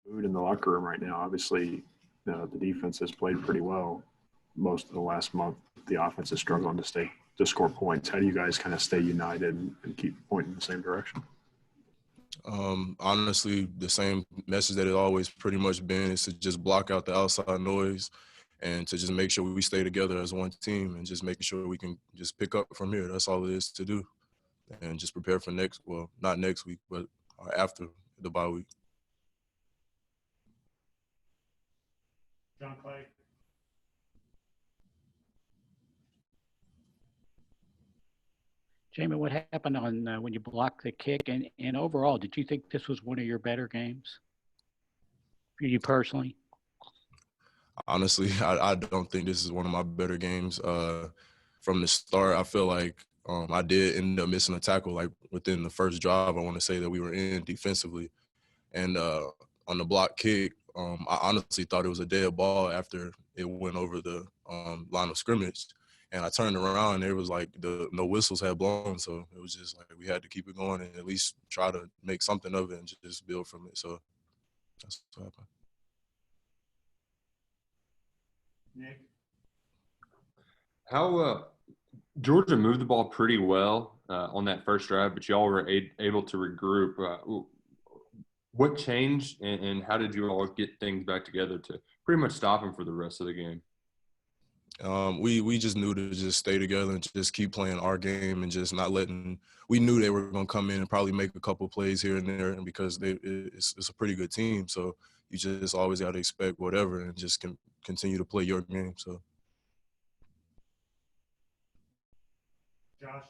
mood in the locker room right now? Obviously, the defense has played pretty well most of the last month. The offense is struggling to score points. How do you guys kind of stay united and keep pointing in the same direction? Honestly, the same message that it always pretty much been is to just block out the outside noise and to just make sure we stay together as one team and just making sure we can just pick up from here. That's all it is to do. And just prepare for not next week, but after the bye week. John Clay. Jamin, what happened on when you blocked the kick? And overall, did you think this was one of your better games for you personally? Honestly, I don't think this is one of my better games. From the start, I feel like I did end up missing a tackle like within the first drive. I want to say that we were in defensively. And on the block kick, I honestly thought it was a dead ball after it went over the line of scrimmage. And I turned around and it was like no whistles had blown. So it was just like we had to keep it going and at least try to make something of it and just build from it. So that's what happened. Nick. How Georgia moved the ball pretty well on that first drive, but y'all were able to regroup. What changed, and how did you all get things back together to pretty much stop them for the rest of the game? We just knew to just stay together and just keep playing our game and just not letting – we knew they were going to come in and probably make a couple plays here and there and because it's a pretty good team. So you just always got to expect whatever and just continue to play your game. So. Josh.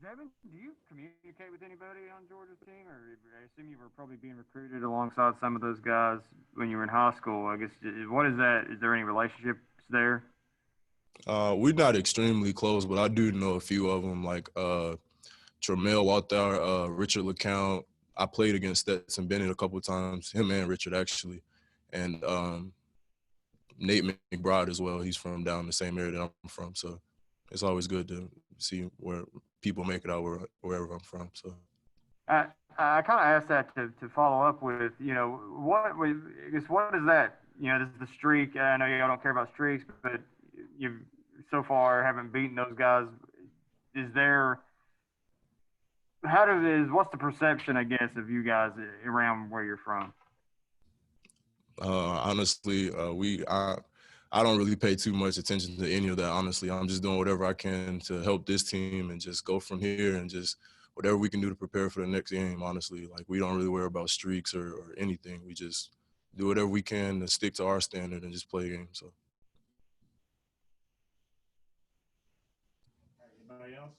Jamin, do you communicate with anybody on Georgia's team, or I assume you were probably being recruited alongside some of those guys when you were in high school? I guess, what is that? Is there any relationships there? We're not extremely close, but I do know a few of them, like Tramel Walter, Richard LeCount. I played against Stetson Bennett a couple of times, him and Richard actually, and Nate McBride as well. He's from down the same area that I'm from, so it's always good to see where people make it out wherever I'm from. So I kind of asked that to follow up with, what is that? This is the streak. I know y'all don't care about streaks, but you so far haven't beaten those guys. Is there? What's the perception, I guess, of you guys around where you're from? Honestly, I don't really pay too much attention to any of that, honestly. I'm just doing whatever I can to help this team and just go from here and just whatever we can do to prepare for the next game, honestly. Like, we don't really worry about streaks or anything. We just do whatever we can to stick to our standard and just play a game. So. Anybody else?